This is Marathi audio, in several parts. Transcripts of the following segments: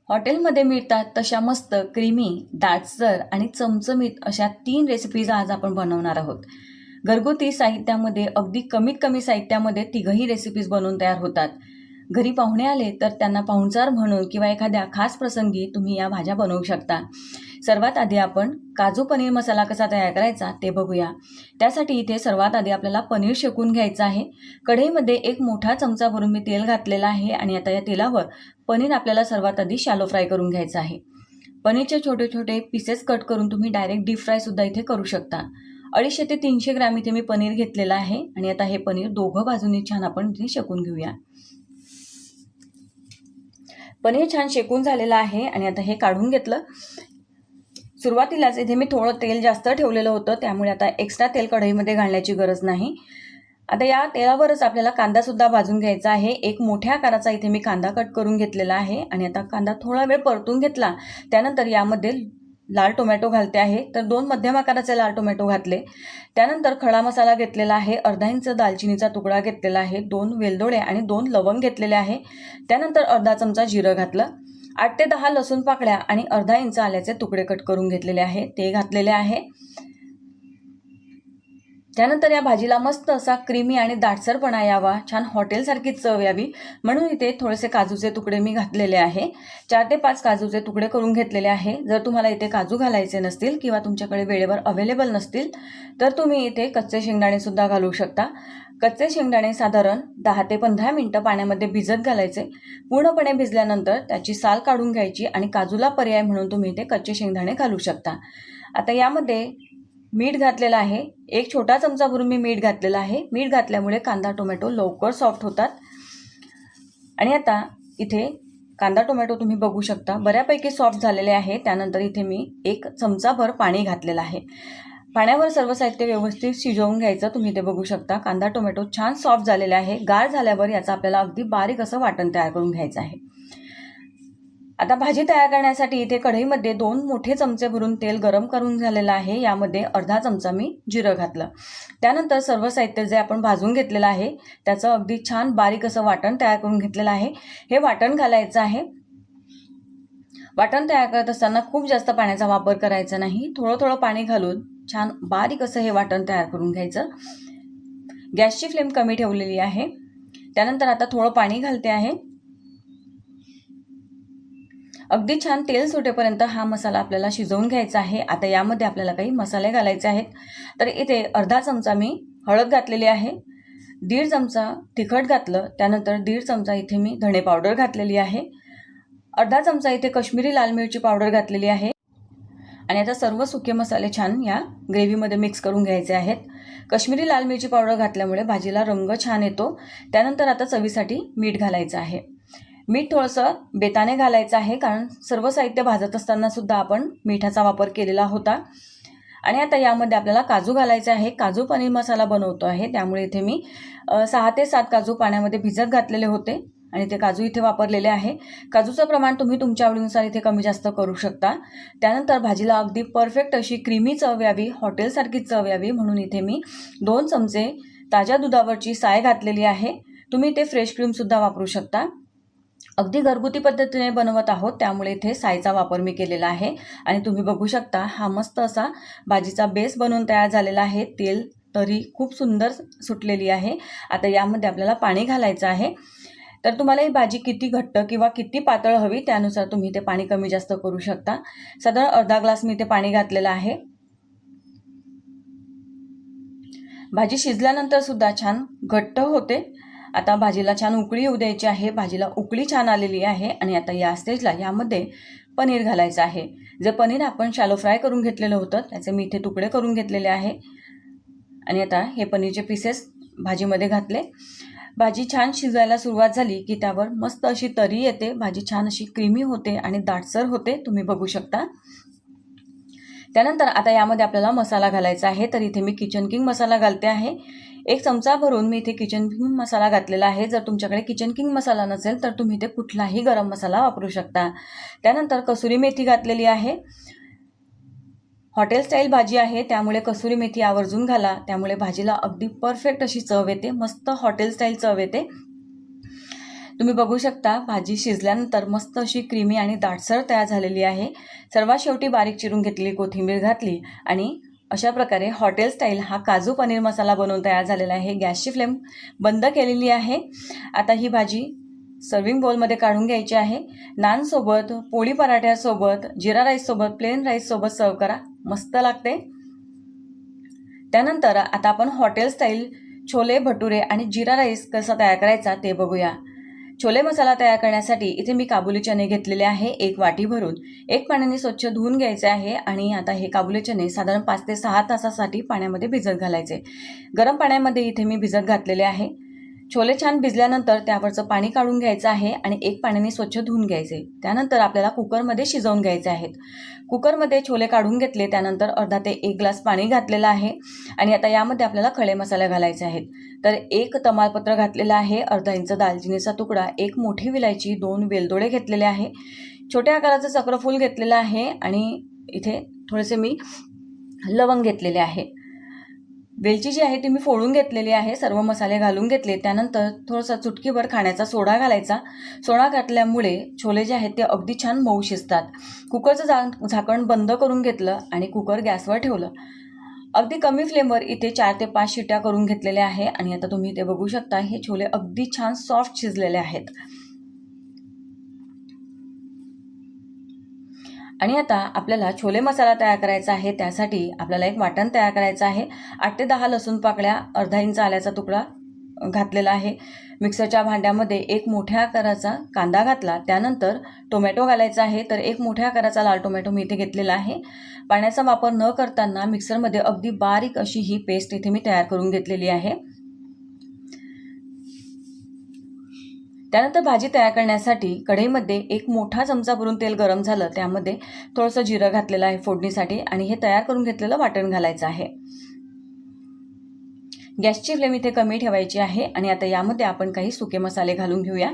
हॉटेलमध्ये मिळतात तशा मस्त क्रीमी, दाटसर आणि चमचमीत अशा 3 रेसिपीज आज आपण बनवणार आहोत. घरगुती साहित्यामध्ये अगदी कमीत कमी साहित्यामध्ये तिघही रेसिपीज बनवून तयार होतात. घरी पाहुणे आले तर त्यांना पाहुणचार म्हणून किंवा एखाद्या खास प्रसंगी तुम्ही या भाज्या बनवू शकता. सर्वात आधी आपण काजू पनीर मसाला कसा तयार करायचा ते बघूया. त्यासाठी इथे सर्वात आधी आपल्याला पनीर शेकून घ्यायचं आहे. कढईमध्ये एक मोठा चमचा भरून मी तेल घातलेला आहे आणि आता या तेलावर पनीर आपल्याला सर्वात आधी शॅलो फ्राय करून घ्यायचं आहे. पनीरचे छोटे छोटे पीसेस कट करून तुम्ही डायरेक्ट डीप फ्राय सुद्धा इथे करू शकता. 250 ते 300 ग्रॅम इथे मी पनीर घेतलेलं आहे आणि आता हे पनीर दोघं बाजूनी छान आपण इथे शेकून घेऊया. पनीर छान शेकून झालेलं आहे आणि आता हे काढून घेतलं. सुरुवातीलाच इथे मी थोडं तेल जास्त ठेवलेलं होतं, त्यामुळे आता एक्स्ट्रा तेल कढईमध्ये घालण्याची गरज नाही. आता या तेलावरच आपल्याला कांदा सुद्धा भाजून घ्यायचा आहे. एक मोठ्या आकाराचा इथे मी कांदा कट करून घेतलेला आहे आणि आता कांदा थोडा वेळ परतून घेतला. त्यानंतर यामध्ये लाल टोमॅटो घालते आहे, तर 2 मध्यम आकाराचे लाल टोमॅटो घातले. त्यानंतर खडा मसाला घेतलेला आहे, अर्धा इंच दालचिनीचा तुकडा घेतलेला आहे, 2 वेलदोडे आणि 2 लवंग घेतलेले आहे. त्यानंतर अर्धा चमचा जिरं घातलं. 8 ते 10 लसूण पाकळ्या आणि अर्धा इंच आल्याचे तुकडे कट करून घेतलेले आहे, ते घातलेले आहे. त्यानंतर या भाजीला मस्त असा क्रीमी आणि दाटसरपणा यावा, छान हॉटेलसारखी चव यावी म्हणून इथे थोडेसे काजूचे तुकडे मी घातलेले आहे. 4 ते 5 काजूचे तुकडे करून घेतलेले आहे. जर तुम्हाला इथे काजू घालायचे नसतील किंवा तुमच्याकडे वेळेवर अवेलेबल नसतील तर तुम्ही इथे कच्चे शेंगदाणे सुद्धा घालू शकता. कच्चे शेंगदाणे साधारण 10 ते 15 मिनिटं पाण्यामध्ये भिजत घालायचे. पूर्णपणे भिजल्यानंतर त्याची साल काढून घ्यायची आणि काजूला पर्याय म्हणून तुम्ही इथे कच्चे शेंगदाणे घालू शकता. आता यामध्ये मीठ घातलेलं आहे. एक छोटा चमचा भरून मी मीठ घातलेलं आहे. मीठ घातल्यामुळे कांदा टोमॅटो लवकर सॉफ्ट होतात. आणि आता इथे कांदा टोमॅटो तुम्ही बघू शकता बऱ्यापैकी सॉफ्ट झालेले आहे. त्यानंतर इथे मी 1 चमचाभर पाणी घातलेलं आहे. पाण्यावर सर्व साहित्य व्यवस्थित शिजवून घ्यायचं. तुम्ही ते बघू शकता कांदा टोमॅटो छान सॉफ्ट झालेले आहे. गार झाल्यावर याचं आपल्याला अगदी बारीक असं वाटण तयार करून घ्यायचं आहे. आता भाजी तयार करण्यासाठी इथे कढईमध्ये 2 मोठे चमचे भरून तेल गरम करून झालेलं आहे. यामध्ये अर्धा चमचा मी जिरं घातलं. त्यानंतर सर्व साहित्य जे आपण भाजून घेतलेलं आहे त्याचं अगदी छान बारीक असं वाटण तयार करून घेतलेलं आहे. हे वाटण घालायचं आहे. वाटण तयार करत असताना खूप जास्त पाण्याचा वापर करायचा नाही. थोडं थोडं पाणी घालून छान बारीक असं हे वाटण तयार करून घ्यायचं. गॅसची फ्लेम कमी ठेवलेली आहे. त्यानंतर आता थोडं पाणी घालते आहे. अगदी छान तेल सुटेपर्यंत हा मसाला आपल्याला शिजवून घ्यायचा आहे. आता यामध्ये आपल्याला काही मसाले घालायचे आहेत. तर इथे अर्धा चमचा मी हळद घातलेली आहे, 1.5 चमचा तिखट घातलं. त्यानंतर 1.5 चमचा इथे मी धणे पावडर घातलेली आहे. अर्धा चमचा इथे काश्मीरी लाल मिरची पावडर घातलेली आहे. आणि आता सर्व सुके मसाले छान या ग्रेव्हीमध्ये मिक्स करून घ्यायचे आहेत. काश्मीरी लाल मिरची पावडर घातल्यामुळे भाजीला रंग छान येतो. त्यानंतर आता चवीसाठी मीठ घालायचं आहे. मीठ थोडंसं बेताने घालायचं आहे, कारण सर्व साहित्य भाजत असताना सुद्धा आपण मिठाचा वापर केलेला होता. आणि आता यामध्ये आपल्याला काजू घालायचे आहे. काजू पनीर मसाला बनवतो आहे, त्यामुळे इथे मी 6 ते 7 काजू पाण्यामध्ये भिजत घातलेले होते आणि ते काजू इथे वापरलेले आहे. काजूचं प्रमाण तुम्ही तुमच्या आवडीनुसार इथे कमी जास्त करू शकता. त्यानंतर भाजीला अगदी परफेक्ट अशी क्रीमी चव यावी, हॉटेलसारखी चव यावी म्हणून इथे मी 2 चमचे ताज्या दुधावरची साय घातलेली आहे. तुम्ही इथे फ्रेश क्रीमसुद्धा वापरू शकता. अगदी घरगुती पद्धतीने बनवत आहोत, त्यामुळे इथे सायचा वापर मी केलेला आहे. आणि तुम्ही बघू शकता हा मस्त असा भाजीचा बेस बनवून तयार झालेला आहे. तेल तरी खूप सुंदर सुटलेली आहे. आता यामध्ये आपल्याला पाणी घालायचं आहे. तर तुम्हाला ही भाजी किती घट्ट किंवा किती पातळ हवी त्यानुसार तुम्ही ते पाणी कमी जास्त करू शकता. साधारण अर्धा ग्लास मी ते पाणी घातलेलं आहे. भाजी शिजल्यानंतर सुद्धा छान घट्ट होते. आता भाजीला छान उकळी येऊ द्यायची आहे. भाजीला उकळी छान आलेली आहे आणि आता या स्टेजला यामध्ये पनीर घालायचं आहे. जे पनीर आपण शॅलो फ्राय करून घेतलेलं होतं त्याचे मी इथे तुकडे करून घेतलेले आहे. आणि आता हे पनीरचे पीसेस भाजीमध्ये घातले. भाजी छान शिजायला सुरुवात झाली की त्यावर मस्त अशी तरी येते. भाजी छान अशी क्रीमी होते आणि दाटसर होते, तुम्ही बघू शकता. त्यानंतर आता यामध्ये आपल्याला मसाला घालायचा आहे. तर इथे मी किचन किंग मसाला घालते आहे. 1 चमचा भरून मी इथे किचन किंग मसाला घातलेला आहे. जर तुमच्याकडे किचन किंग मसाला नसेल तर तुम्ही इथे कुठलाही गरम मसाला वापरू शकता. त्यानंतर कसुरी मेथी घातलेली आहे. हॉटेल स्टाईल भाजी आहे, त्यामुळे कसुरी मेथी आवर्जून घाला. त्यामुळे भाजीला अगदी परफेक्ट अशी चव येते, मस्त हॉटेल स्टाईल चव येते. तुम्ही बघू शकता भाजी शिजल्यानंतर मस्त अशी क्रीमी आणि दाटसर तयार झालेली आहे। सर्वात शेवटी बारीक चिरून घेतलेली कोथिंबीर घातली आणि अशा प्रकारे हॉटेल स्टाईल हा काजू पनीर मसाला बनवून तयार झालेला आहे। गॅसची फ्लेम बंद केलेली आहे। आता ही भाजी सर्विंग बाउलमध्ये काढून घ्यायची आहे। नानसोबत, पोळी पराठ्यासोबत, जिरा राईससोबत, प्लेन राईससोबत सर्व करा, मस्त लागते। त्यानंतर आता आपण हॉटेल स्टाईल छोले भटुरे आणि जिरा राईस कसा तयार करायचा ते बघूया। छोले मसाला तयार करण्यासाठी इथे मी काबुली चणे घेतलेले आहे 1 वाटी भरून। 1 पाण्याने स्वच्छ धुवून घ्यायचे आहे आणि आता हे काबुली चणे साधारण 5 ते 6 तासासाठी पाण्यामध्ये भिजत घालायचे। गरम पाण्यामध्ये इथे मी भिजत घातलेले आहे। छोले छान भिजल्यानंतर त्यावरचं पाणी काढून घ्यायचं आहे आणि 1 पाण्याने स्वच्छ धुवून घ्यायचे। त्यानंतर आपल्याला कुकरमध्ये शिजवून घ्यायचे आहेत। कुकरमध्ये छोले काढून घेतले, त्यानंतर अर्धा ते 1 ग्लास पाणी घातलेलं आहे आणि आता यामध्ये आपल्याला खडे मसाले घालायचे आहेत। तर 1 तमालपत्र घातलेलं आहे, अर्धा इंच दालचिनीचा तुकडा, 1 मोठी विलायची, 2 वेलदोडे घेतलेले आहे, छोट्या आकाराचं चक्रफूल घेतलेलं आहे आणि इथे थोडेसे मी लवंग घेतलेले आहे। वेलची जी आहे ती मी फोडून घेतलेली आहे। सर्व मसाले घालून घेतले, त्यानंतर थोडासा चुटकीभर खाण्याचा सोडा घालायचा। सोडा घातल्यामुळे छोले जे आहेत ते अगदी छान मऊ शिजतात। कुकरचं झाकण बंद करून घेतलं आणि कुकर गॅसवर ठेवलं। अगदी कमी फ्लेमवर इथे 4 ते 5 शिट्ट्या करून घेतलेल्या आहे आणि आता तुम्ही इथे बघू शकता हे छोले अगदी छान सॉफ्ट शिजलेले आहेत। आणि आता आपल्याला छोले मसाला तयार करायचा आहे। त्यासाठी आपल्याला एक वाटण तयार करायचं आहे। 8 ते 10 लसूण पाकळ्या, अर्धा इंच आल्याचा तुकडा घातलेला आहे। मिक्सरच्या भांड्यामध्ये 1 मोठ्या आकाराचा कांदा घातला, त्यानंतर टोमॅटो घालायचा आहे। तर 1 मोठ्या आकाराचा लाल टोमॅटो मी इथे घेतलेला आहे। पाण्याचा वापर न करताना मिक्सरमध्ये अगदी बारीक अशी ही पेस्ट इथे मी तयार करून घेतलेली आहे। त्यानंतर भाजी तयार करण्यासाठी कढईमध्ये 1 मोठा चमचा भरून तेल गरम झालं, त्यामध्ये थोडंसं जिरं घातलेलं आहे फोडणीसाठी आणि हे तयार करून घेतलेलं वाटण घालायचं आहे। गॅसची फ्लेम इथे कमी ठेवायची आहे आणि आता यामध्ये आपण काही सुके मसाले घालून घेऊया।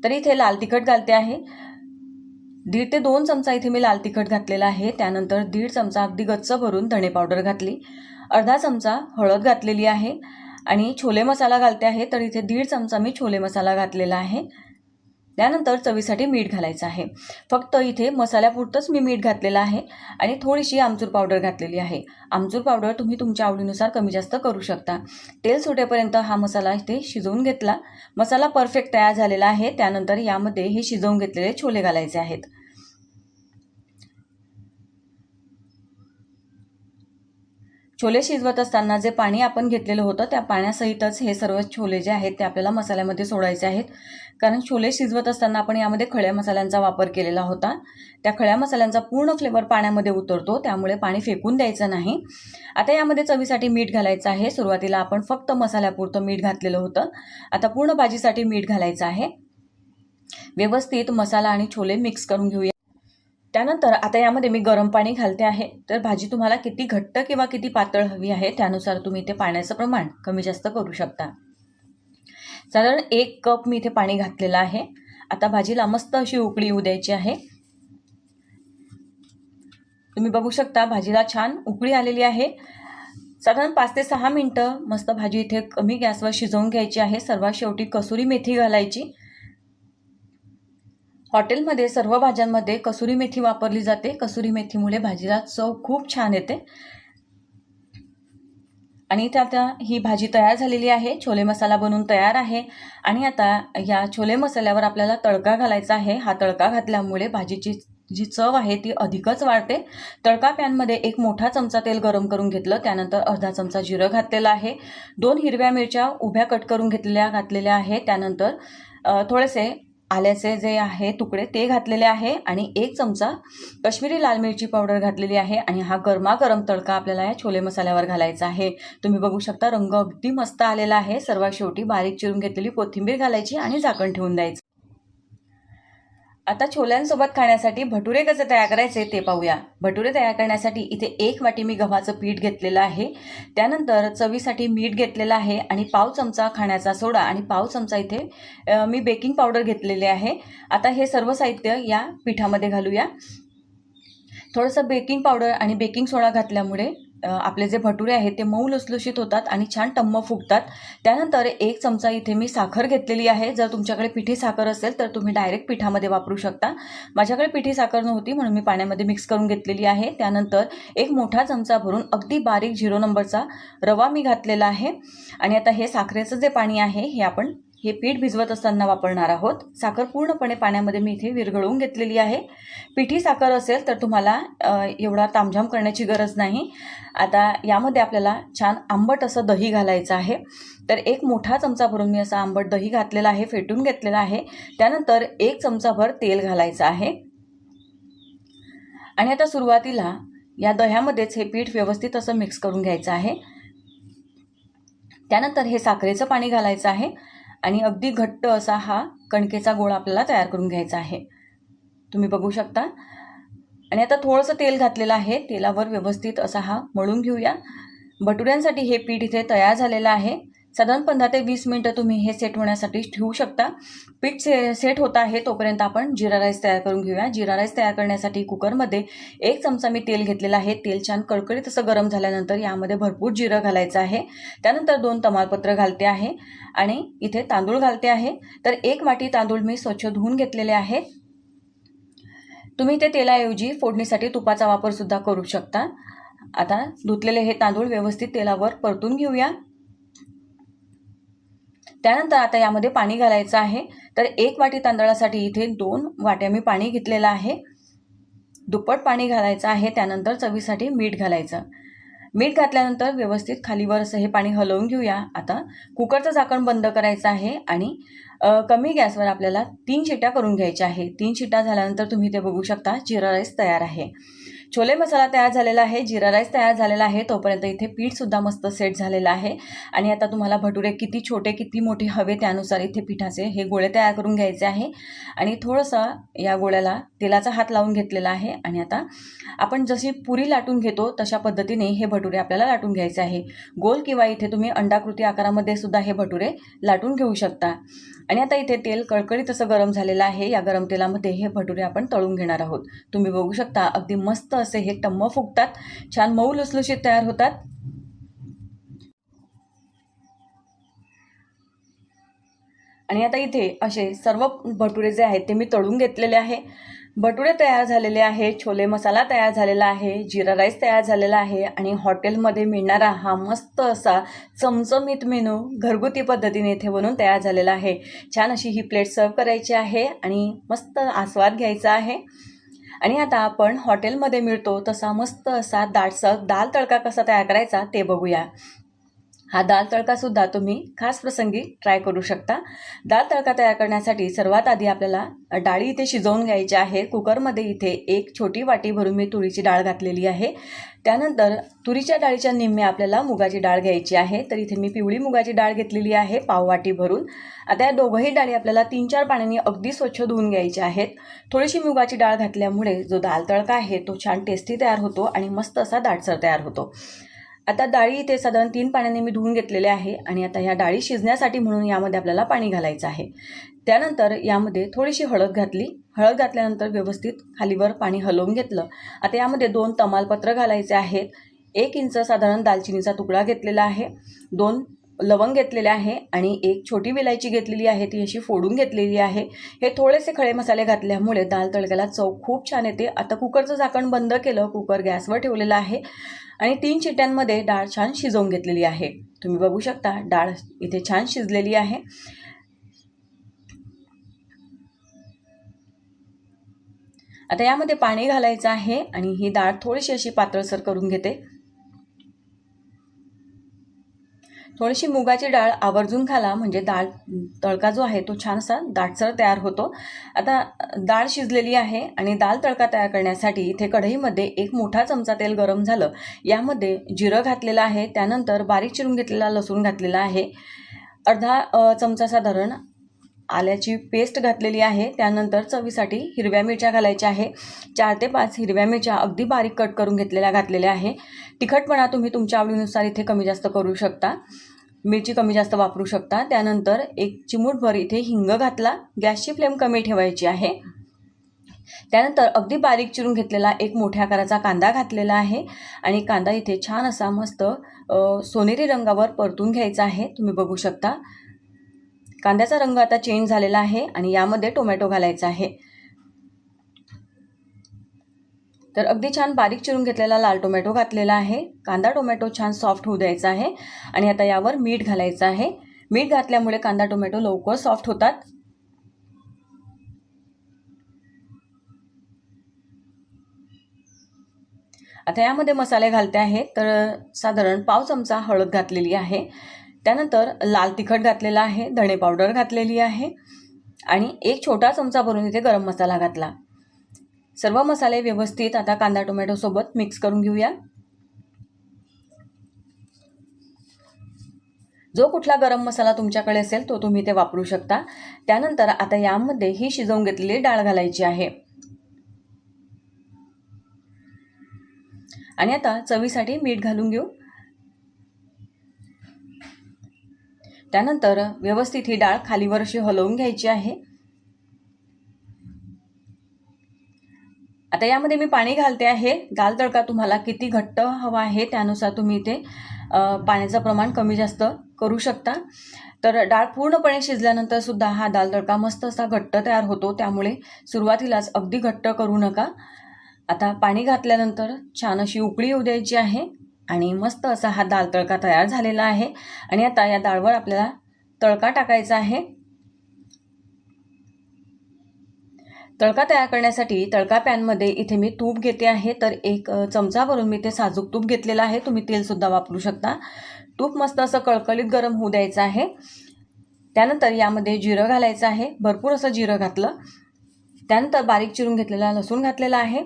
तर इथे लाल तिखट घालते आहे, 1.5 ते 2 चमचा इथे मी लाल तिखट घातलेला आहे। त्यानंतर 1.5 चमचा अगदी गच्च भरून धणे पावडर घातली, अर्धा चमचा हळद घातलेली आहे आणि छोले मसाला घालते आहे। तर इथे 1.5 चमचा मी छोले मसाला घातलेला आहे। त्यानंतर चवीसाठी मीठ घालायचं आहे। फक्त इथे मसाल्यापुरतंच मी मीठ घातलेलं आहे आणि थोडीशी आमचूर पावडर घातलेली आहे। आमचूर पावडर तुम्ही तुमच्या आवडीनुसार कमी जास्त करू शकता। तेल सुटेपर्यंत हा मसाला इथे शिजवून घेतला। मसाला परफेक्ट तयार झालेला आहे। त्यानंतर यामध्ये हे शिजवून घेतलेले छोले घालायचे आहेत। छोले शिजवत असताना जे पाणी आपण घेतलेलं होतं त्या पाण्यासहितच हे सर्व छोले जे आहेत ते आपल्याला मसाल्यामध्ये सोडायचे आहेत, कारण छोले शिजवत असताना आपण यामध्ये खड्या मसाल्यांचा वापर केलेला होता। त्या खड्या मसाल्यांचा पूर्ण फ्लेवर पाण्यामध्ये उतरतो, त्यामुळे पाणी फेकून द्यायचं नाही। आता यामध्ये चवीसाठी मीठ घालायचं आहे। सुरुवातीला आपण फक्त मसाल्यापुरतं मीठ घातलेलं होतं, आता पूर्ण भाजीसाठी मीठ घालायचं आहे। व्यवस्थित मसाला आणि छोले मिक्स करून घेऊया। त्यानंतर आता यामध्ये मी गरम पाणी घालते आहे। तर भाजी तुम्हाला किती घट्ट किंवा किती पातळ हवी आहे त्यानुसार तुम्ही इथे पाण्याचं प्रमाण कमी जास्त करू शकता। साधारण 1 कप मी इथे पाणी घातलेलं आहे। आता भाजीला मस्त अशी उकळी येऊ द्यायची आहे। तुम्ही बघू शकता भाजीला छान उकळी आलेली आहे। साधारण 5 ते 6 मिनिटं मस्त भाजी इथे कमी गॅसवर शिजवून घ्यायची आहे। सर्वात शेवटी कसुरी मेथी घालायची। हॉटेलमध्ये सर्व भाज्यांमध्ये कसुरी मेथी वापरली जाते। कसुरी मेथीमुळे भाजीला चव खूप छान येते। आणि इथे आता ही भाजी तयार झालेली आहे। छोले मसाला बनवून तयार आहे आणि आता या छोले मसाल्यावर आपल्याला तडका घालायचा आहे। हा तडका घातल्यामुळे भाजीची जी चव आहे ती अधिकच वाढते। तडका पॅनमध्ये 1 मोठा चमचा तेल गरम करून घेतलं, त्यानंतर अर्धा चमचा जिरं घातलेलं आहे, 2 हिरव्या मिरच्या उभ्या कट करून घातलेल्या आहे, त्यानंतर थोडेसे आल्याचे जे आहे तुकडे ते घातलेले आहे आणि 1 चमचा काश्मीरी लाल मिरची पावडर घातलेली आहे आणि हा गरमागरम तडका आपल्याला या छोले मसाल्यावर घालायचा आहे। तुम्ही बघू शकता रंग अगदी मस्त आलेला आहे। सर्वात शेवटी बारीक चिरून घेतलेली कोथिंबीर घालायची आणि झाकण ठेवून द्यायचं। आता छोल्यांसोबत खाण्यासाठी भटुरे कसे तयार करायचे ते पाहूया। भटुरे तयार करण्यासाठी इथे 1 वाटी मी गव्हाचं पीठ घेतलेलं आहे, त्यानंतर चवीसाठी मीठ घेतलेलं आहे आणि पाव चमचा खाण्याचा सोडा आणि पाव चमचा इथे मी बेकिंग पावडर घेतलेले आहे। आता हे सर्व साहित्य या पिठामध्ये घालूया। थोडंसं बेकिंग पावडर आणि बेकिंग सोडा घातल्यामुळे आपले जे भटुरे आहेत ते मऊ लुसलुशीत होतात आणि छान टम्म फुगतात. त्यानंतर 1 चमचा इथे मी साखर घेतलेली आहे. जर तुमच्याकडे पिठी साखर असेल तर तुम्ही डायरेक्ट पिठामध्ये वापरू शकता. माझ्याकडे पिठी साखर नव्हती म्हणून मी पाण्यामध्ये मिक्स करून घेतलेली आहे. त्यानंतर 1 मोठा चमचा भरून अगदी बारीक 0 नंबरचा रवा मी घातलेला आहे. आणि आता हे साखरेचं जे पाणी आहे हे आपण हे पीठ भिजवत असताना वापरणार आहोत. साखर पूर्णपणे पाण्यामध्ये मी इथे विरघळवून घेतलेली आहे. पिठी साखर असेल तर तुम्हाला एवढा तामझाम करण्याची गरज नाही. आता यामध्ये आपल्याला छान आंबट असं दही घालायचं आहे. तर 1 मोठा चमचा भरून मी असं आंबट दही घातलेला आहे, फेटून घेतलेलं आहे. त्यानंतर 1 चमचाभर तेल घालायचं आहे. आणि आता सुरुवातीला या दह्यामध्येच हे पीठ व्यवस्थित असं मिक्स करून घ्यायचं आहे. त्यानंतर हे साखरेचं पाणी घालायचं आहे आणि अगदी घट्ट असा हा कणकेचा गोळा आपल्याला तयार करून घ्यायचा आहे. तुम्ही बघू शकता. आणि आता थोडंसं तेल घातलेलं आहे. तेलावर व्यवस्थित असा हा मळून घेऊया. भटुऱ्यांसाठी हे पीठ इथे तयार झालेलं आहे. साधारण 15 ते 20 मिनिटं तुम्ही हे सेट होण्यासाठी ठेवू शकता. पीठ सेट होत आहे तोपर्यंत आपण जिरा राईस तयार करून घेऊया. जिरा राईस तयार करण्यासाठी कुकरमध्ये 1 चमचा मी तेल घेतलेलं आहे. तेल छान कडकडीत असं गरम झाल्यानंतर यामध्ये भरपूर जिरं घालायचं आहे. त्यानंतर 2 तमालपत्र घालते आहे आणि इथे तांदूळ घालते आहे. तर 1 वाटी तांदूळ मी स्वच्छ धुवून घेतलेले आहेत. तुम्ही ते तेलाऐवजी फोडणीसाठी तुपाचा वापर सुद्धा करू शकता. आता धुतलेले हे तांदूळ व्यवस्थित तेलावर परतून घेऊया. त्यानंतर आता यामध्ये पाणी घालायचं आहे. तर 1 वाटी तांदळासाठी इथे 2 वाट्या मी पाणी घेतलेलं आहे. दुप्पट पाणी घालायचं आहे. त्यानंतर चवीसाठी मीठ घालायचं. मीठ घातल्यानंतर व्यवस्थित खालीवर असं हे पाणी हलवून घेऊया. आता कुकरचं झाकण बंद करायचं आहे आणि कमी गॅसवर आपल्याला 3 शिट्या करून घ्यायच्या आहे. 3 शिट्या झाल्यानंतर तुम्ही ते बघू शकता जिरा राईस तयार आहे. छोले मसाला तयार झालेला आहे, जिरा राईस तयार झालेला आहे. तोपर्यंत इथे पीठसुद्धा मस्त सेट झालेलं आहे. आणि आता तुम्हाला भटुरे किती छोटे किती मोठे हवे त्यानुसार इथे पिठाचे हे गोळे तयार करून घ्यायचे आहे. आणि थोडंसं या गोळ्याला तेलाचा हात लावून घेतलेला आहे. आणि आता आपण जशी पुरी लाटून घेतो तशा पद्धतीने हे भटुरे आपल्याला लाटून घ्यायचे आहे. गोल किंवा इथे तुम्ही अंडाकृती आकारामध्ये सुद्धा हे भटुरे लाटून घेऊ शकता. आणि आता इथे तेल कळकळीत असं गरम झालेलं आहे. या गरम तेलामध्ये हे भटुरे आपण तळून घेणार आहोत. तुम्ही बघू शकता अगदी मस्त असे हे टम्म फुगतात, छान मऊ लुसलुशीत तयार होतात. आणि आता इथे असे सर्व भटुरे जे आहेत ते मी तळून घेतलेले आहे. भटुरे तयार झालेले आहे, छोले मसाला तयार झालेला आहे, जिरा राईस तयार झालेला आहे आणि हॉटेलमध्ये मिळणारा हा मस्त असा चमचमीत मेनू घरगुती पद्धतीने इथे बनवून तयार झालेला आहे. छान अशी ही प्लेट सर्व करायची आहे आणि मस्त आस्वाद घ्यायचा आहे. आणि आता आपण हॉटेलमध्ये मिळतो तसा मस्त असा दाटसर दाल तडका कसा तयार करायचा ते बघूया. हा दाल तडकासुद्धा तुम्ही खास प्रसंगी ट्राय करू शकता. दाल तडका तयार करण्यासाठी सर्वात आधी आपल्याला डाळी इथे शिजवून घ्यायची आहे. कुकरमध्ये इथे 1 छोटी वाटी भरून मी तुरीची डाळ घातलेली आहे. त्यानंतर तुरीच्या डाळीच्या निम्मे आपल्याला मुगाची डाळ घ्यायची आहे. तर इथे मी पिवळी मुगाची डाळ घेतलेली आहे पाव वाटी भरून. आता या दोघंही डाळी आपल्याला 3-4 पाण्याने अगदी स्वच्छ धुवून घ्यायच्या आहेत. थोडीशी मुगाची डाळ घातल्यामुळे जो दाल तडका आहे तो छान टेस्टी तयार होतो आणि मस्त असा दाटसर तयार होतो. आता डाळी इथे साधारण 3 पाण्याने मी धुवून घेतलेले आहे. आणि आता ह्या डाळी शिजण्यासाठी म्हणून यामध्ये आपल्याला पाणी घालायचं आहे. त्यानंतर यामध्ये थोडीशी हळद घातली. हळद घातल्यानंतर व्यवस्थित खालीवर पाणी हलवून घेतलं. आता यामध्ये 2 तमालपत्र घालायचे आहेत. 1 इंच साधारण दालचिनीचा तुकडा घेतलेला आहे. 2 लवंग घेतलेले आहे आणि 1 छोटी विलायची घेतलेली आहे, ती अशी फोडून घेतलेली आहे. हे थोडेसे खडे मसाले घातल्यामुळे दाल तडक्याला चव खूप छान येते. आता कुकरचं झाकण बंद केलं, कुकर गॅसवर ठेवलेला आहे आणि 3 शिट्यांमध्ये डाळ छान शिजवून घेतलेली आहे. तुम्ही बघू शकता डाळ इथे छान शिजलेली आहे. आता यामध्ये पाणी घालायचं आहे आणि ही डाळ थोडीशी अशी पातळसर करून घेते. थोडीशी मुगाची डाळ आवर्जून घाला म्हणजे डाळ तडका जो आहे तो छान असा दाटसर तयार होतो. आता डाळ शिजलेली आहे आणि दाल तडका तयार करण्यासाठी इथे कढईमध्ये 1 मोठा चमचा तेल गरम झालं. यामध्ये जिरं घातलेलं आहे. त्यानंतर बारीक चिरून घेतलेला लसूण घातलेला आहे. अर्धा चमचा साधारण आल्याची पेस्ट घातलेली आहे. त्यानंतर चवीसाठी हिरव्या मिरच्या घालायच्या आहे. 4 ते 5 हिरव्या मिरच्या अगदी बारीक कट करून घातलेल्या आहे. तिखटपणा तुम्ही तुमच्या आवडीनुसार इथे कमी जास्त करू शकता, मिरची कमी जास्त वापरू शकता. त्यानंतर 1 चिमूटभर इथे हिंग घातला. गॅसची फ्लेम कमी ठेवायची आहे. त्यानंतर अगदी बारीक चिरून घेतलेला एक मोठ्या आकाराचा कांदा घातलेला आहे आणि कांदा इथे छान असा मस्त सोनेरी रंगावर परतून घ्यायचा आहे। तुम्ही बघू शकता कांद्याचा रंग आता चेंज झालेला आहे आणि यामध्ये टोमॅटो घालायचा आहे। तर अगदी छान बारीक चिरून घेतलेला लाल टोमॅटो घातलेला आहे। कांदा टोमॅटो छान सॉफ्ट होऊ द्यायचा आहे आणि आता यावर मीठ घालायचं आहे। मीठ घातल्यामुळे कांदा टोमॅटो लवकर सॉफ्ट होतात। आता यामध्ये मसाले घालते आहे। तर साधारण पाव चमचा हळद घातलेली आहे, त्यानंतर लाल तिखट घातलेला आहे, धणे पावडर घातलेली आहे आणि एक छोटा चमचा भरून इथे गरम मसाला घातला। सर्व मसाले व्यवस्थित आता कांदा टोमॅटो सोबत मिक्स करून घेऊया। जो कुठला गरम मसाला तुमच्याकडे असेल तो तुम्ही इथे वापरू शकता। त्यानंतर आता यामध्ये ही शिजवून घेतलेली डाळ घालायची आहे आणि आता चवीसाठी मीठ घालून घेऊ। त्यानंतर व्यवस्थित ही डाळ खालीवर अशी हलवून घ्यायची आहे। आता यामध्ये मी पाणी घालते आहे। दाल तडका तुम्हाला किती घट्ट हवा आहे त्यानुसार तुम्ही इथे पाण्याचं प्रमाण कमी जास्त करू शकता। तर डाळ पूर्णपणे शिजल्यानंतर सुद्धा हा दाल तडका मस्त असा घट्ट तयार होतो, त्यामुळे सुरुवातीलाच अगदी घट्ट करू नका। आता पाणी घातल्यानंतर छान अशी उकळी येऊ द्यायची आहे आणि मस्त असा हा दाल तडका तयार झालेला आहे आणि आता या डाळवर आपल्याला तडका टाकायचा आहे। तडका तयार करण्यासाठी तडका पॅनमध्ये इथे मी तूप घेते आहे। तर एक चमचा भरून मी ते साजूक तूप घेतलेलं आहे, तुम्ही तेलसुद्धा वापरू शकता। तूप मस्त असं कळकळीत गरम होऊ द्यायचं आहे। त्यानंतर यामध्ये जिरं घालायचं आहे, भरपूर असं जिरं घातलं। त्यानंतर बारीक चिरून घेतलेला लसूण घातलेला आहे।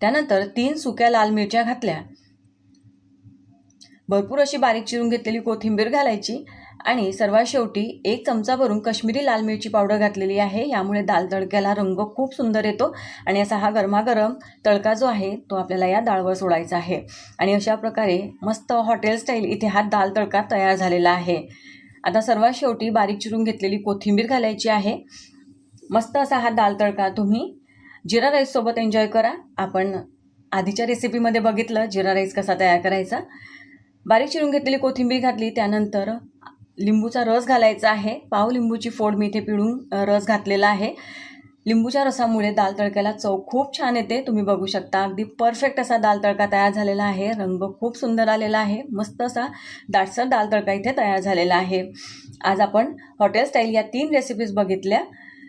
त्यानंतर 3 सुक्या लाल मिरच्या घातल्या, भरपूर अशी बारीक चिरून घेतलेली कोथिंबीर घालायची आणि सर्वात शेवटी एक चमचा भरून काश्मीरी लाल मिरची पावडर घातलेली आहे। यामुळे दाल तडक्याला रंग खूप सुंदर येतो आणि असा हा गरमागरम तडका जो आहे तो आपल्याला या डाळवर सोडायचा आहे आणि अशा प्रकारे मस्त हॉटेल स्टाईल इथे हा दाल तडका तयार झालेला आहे। आता सर्वात शेवटी बारीक चिरून घेतलेली कोथिंबीर घालायची आहे। मस्त असा हा दाल तडका तुम्ही जिरा राईस सोबत एन्जॉय करा। आपण आधीच्या रेसिपीमध्ये बघितलं जिरा राईस कसा तयार करायचा। बारीक चिरून घेतलेली कोथिंबीर घातली, त्यानंतर लिंबूचा रस घालायचा आहे। पाव लिंबूची फोड मी इथे पिळून रस घातलेला आहे। लिंबूच्या रसामुळे दाल तडक्याला चव खूप छान येते, तुम्ही बघू शकता। अगदी परफेक्ट असा दाल तडका तयार झालेला आहे, रंग खूप सुंदर आलेला आहे, मस्त असा दाटसर दाल तडका इथे तयार झालेला आहे। आज आपण हॉटेल स्टाईल या 3 रेसिपीज बघितल्या।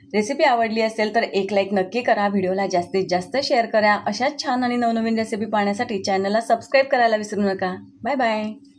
रेसिपी आवडली असेल तर एक लाईक नक्की करा, व्हिडिओला जास्तीत जास्त शेअर करा। अशाच छान आणि नवनवीन रेसिपी पाहण्यासाठी चॅनलला सबस्क्राईब करायला विसरू नका। Bye bye.